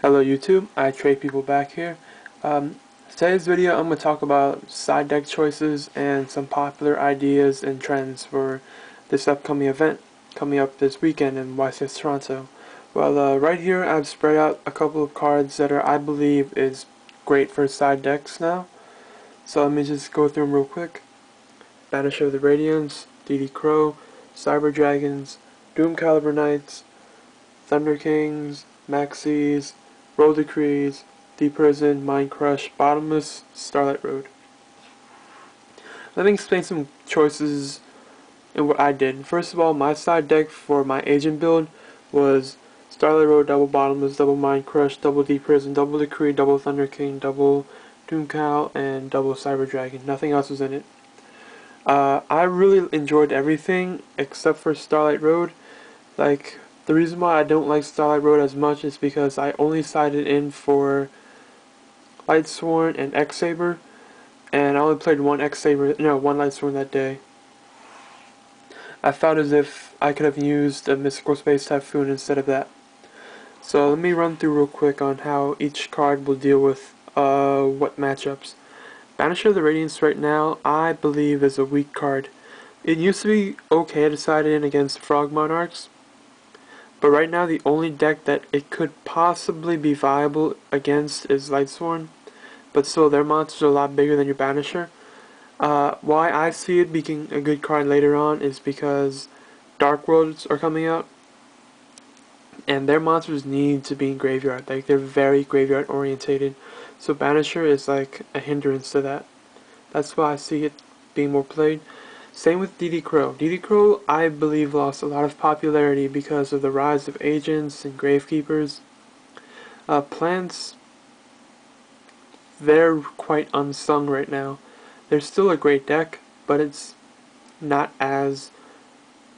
Hello YouTube, iTradePeople back here. Today's video I'm going to talk about side deck choices and some popular ideas and trends for this upcoming event coming up this weekend in YCS Toronto. Well, right here I've spread out a couple of cards that I believe is great for side decks now. So let me just go through them real quick. Banisher of the Radiance, DD Crow, Cyber Dragons, Doom Caliber Knights, Thunder Kings, Maxis, Roll Decrees, Deep Prison, Mind Crush, Bottomless, Starlight Road. Let me explain some choices and what I did. First of all, my side deck for my agent build was Starlight Road, double Bottomless, double Mind Crush, double Deep Prison, double Decree, double Thunder King, double Doom Cal, and double Cyber Dragon. Nothing else was in it. I really enjoyed everything except for Starlight Road. The reason why I don't like Starlight Road as much is because I only sided in for Lightsworn and X-Saber, and I only played one Lightsworn that day. I felt as if I could have used a Mystical Space Typhoon instead of that. So let me run through real quick on how each card will deal with what matchups. Banisher of the Radiance right now, I believe, is a weak card. It used to be okay to side in against Frog Monarchs, but right now the only deck that it could possibly be viable against is Lightsworn, but still their monsters are a lot bigger than your Banisher. Why I see it being a good card later on is because Dark Worlds are coming out, and their monsters need to be in graveyard. Like, they're very graveyard orientated, so Banisher is like a hindrance to that. That's why I see it being more played. Same with DD Crow. DD Crow, I believe, lost a lot of popularity because of the rise of agents and gravekeepers. Plants, they're quite unsung right now. They're still a great deck, but it's not as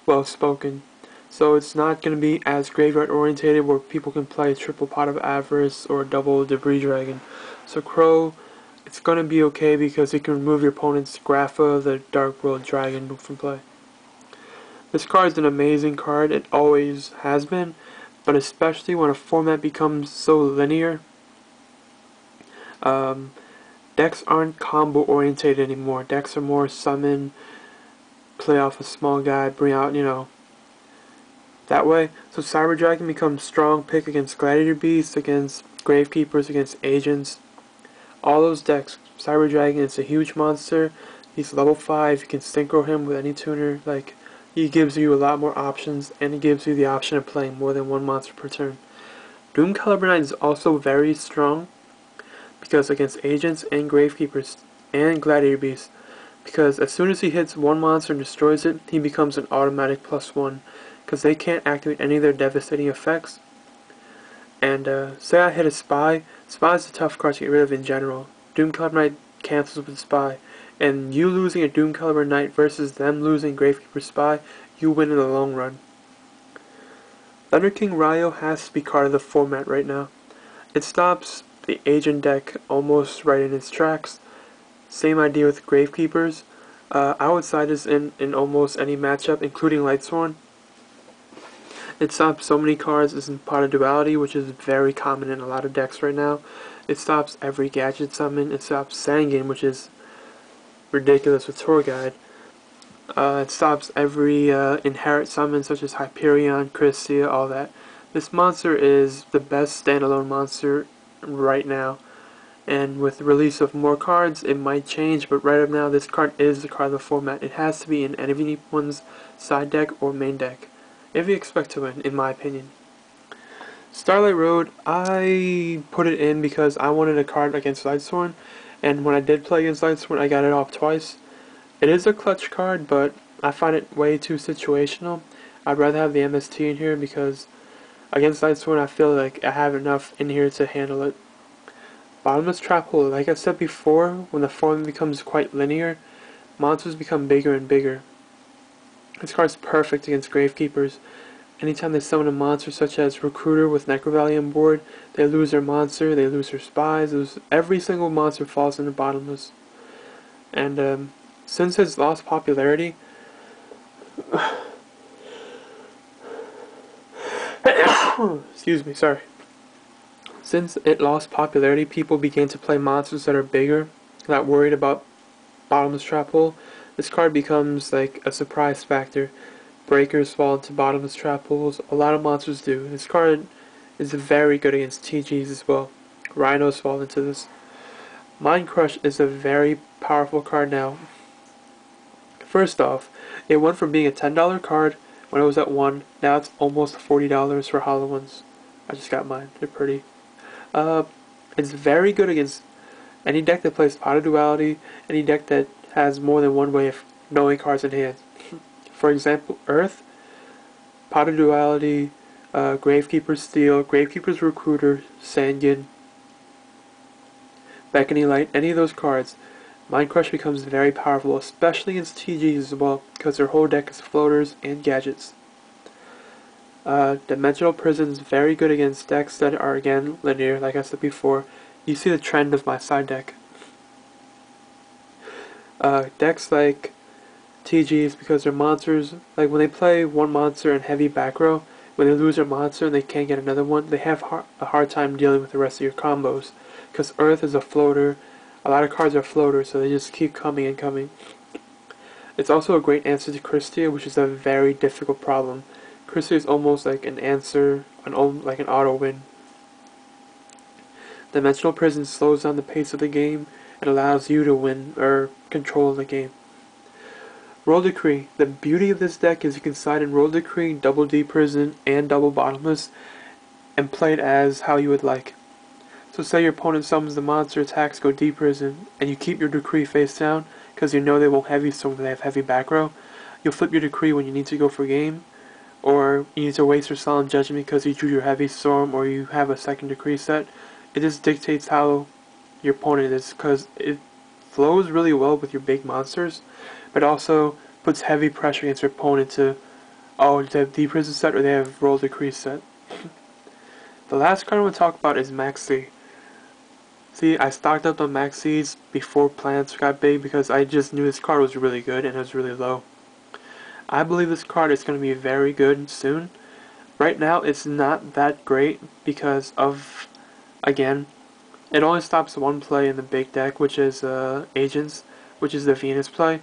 well spoken. So it's not going to be as graveyard orientated where people can play a triple Pot of Avarice or a double Debris Dragon. So Crow, it's going to be okay because it can remove your opponent's Grapha, the Dark World Dragon, from play. This card is an amazing card, it always has been, but especially when a format becomes so linear. Decks aren't combo orientated anymore. Decks are more summon, play off a small guy, bring out, that way. So Cyber Dragon becomes strong pick against Gladiator Beasts, against Gravekeepers, against Agents. All those decks, Cyber Dragon is a huge monster. He's level 5, you can synchro him with any tuner. He gives you a lot more options, and he gives you the option of playing more than one monster per turn. Doom Caliber Knight is also very strong, because against Agents and Gravekeepers and Gladiator Beasts, because as soon as he hits one monster and destroys it, he becomes an automatic +1, because they can't activate any of their devastating effects. And say I hit a Spy. Spy is a tough card to get rid of in general. Doom Caliber Knight cancels with Spy, and you losing a Doom Caliber Knight versus them losing Gravekeeper Spy, you win in the long run. Thunder King Ryo has to be card of the format right now. It stops the Agent deck almost right in its tracks. Same idea with Gravekeepers. I would side this in almost any matchup, including Lightsworn. It stops so many cards as in Pot of Duality, which is very common in a lot of decks right now. It stops every gadget summon. It stops Sangan, which is ridiculous with Tour Guide. It stops every inherit summon, such as Hyperion, Christia, all that. This monster is the best standalone monster right now. And with the release of more cards, it might change, but right up now, this card is the card of the format. It has to be in anyone's side deck or main deck, if you expect to win, in my opinion. Starlight Road, I put it in because I wanted a card against Lightsworn, and when I did play against Lightsworn, I got it off twice. It is a clutch card, but I find it way too situational. I'd rather have the MST in here because against Lightsworn, I feel like I have enough in here to handle it. Bottomless Trap Hole, like I said before, when the form becomes quite linear, monsters become bigger and bigger. This card's perfect against Gravekeepers. Anytime they summon a monster such as Recruiter with Necrovalley on board, they lose their monster, they lose their spies, every single monster falls into Bottomless. And since it's lost popularity, excuse me, sorry. Since it lost popularity, people began to play monsters that are bigger, not worried about bottomless trap hole. This card becomes like a surprise factor. Breakers fall into bottomless trap holes. A lot of monsters do. This card is very good against TGs as well. Rhinos fall into this. Mind Crush is a very powerful card now. First off, it went from being a $10 card when it was at 1, now it's almost $40 for hollow ones. I just got mine. They're pretty. It's very good against any deck that plays Pot of Duality, any deck that has more than one way of knowing cards in hand. For example, Earth, Pot of Duality, Gravekeeper's Steel, Gravekeeper's Recruiter, Sangin, Beckoning Light, any of those cards, Mind Crush becomes very powerful, especially against TGs as well, because their whole deck is floaters and gadgets. Dimensional Prison is very good against decks that are, again, linear, like I said before. You see the trend of my side deck. Decks like TGs, because they're monsters, like when they play one monster in heavy back row, when they lose their monster and they can't get another one, they have a hard time dealing with the rest of your combos. Because Earth is a floater, a lot of cards are floaters, so they just keep coming and coming. It's also a great answer to Christia, which is a very difficult problem. Christia is almost like an answer, like an auto win. Dimensional Prison slows down the pace of the game and allows you to win or control the game. Roll Decree. The beauty of this deck is you can side in Roll Decree, Double D Prison, and Double Bottomless, and play it as how you would like. So say your opponent summons the monster, attacks, go D Prison, and you keep your Decree face down, because you know they won't heavy storm when they have heavy back row. You'll flip your Decree when you need to go for game, or you need to waste your Solemn Judgment because you drew your heavy storm, or you have a second Decree set. It just dictates how your opponent is, because it flows really well with your big monsters, but also puts heavy pressure against your opponent to, oh, they have D Prison set or they have Roll Decree set. The last card I want to talk about is Maxi. See, I stocked up on Maxis before plants got big because I just knew this card was really good and it was really low. I believe this card is going to be very good soon. Right now it's not that great because of, again, it only stops one play in the big deck, which is Agents, which is the Venus play.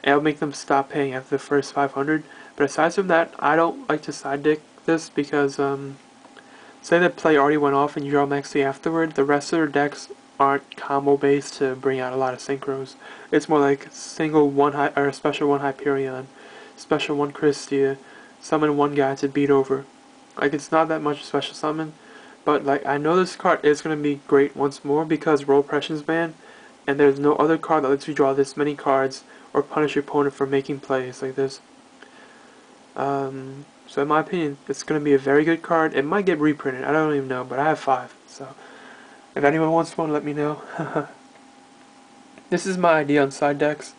And it'll make them stop paying after the first 500. But aside from that, I don't like to side deck this because, say that play already went off and you draw Maxi afterward, the rest of their decks aren't combo based to bring out a lot of synchros. It's more like single one or special one Hyperion, special one Christia, summon one guy to beat over. Like, it's not that much special summon, but like I know this card is going to be great once more because Roll Pression's banned, and there's no other card that lets you draw this many cards or punish your opponent for making plays like this. So in my opinion, it's going to be a very good card. It might get reprinted, I don't even know, but I have 5, so if anyone wants one, let me know. This is my idea on side decks.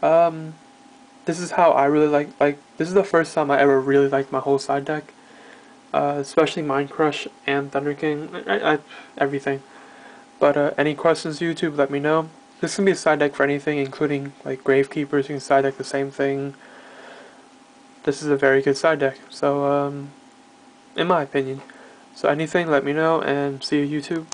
This is how I really like, this is the first time I ever really liked my whole side deck. Especially Mind Crush and Thunder King, everything. But any questions, YouTube, let me know. This can be a side deck for anything, including like Gravekeepers. You can side deck the same thing. This is a very good side deck, so in my opinion. So anything, let me know, and see you, YouTube.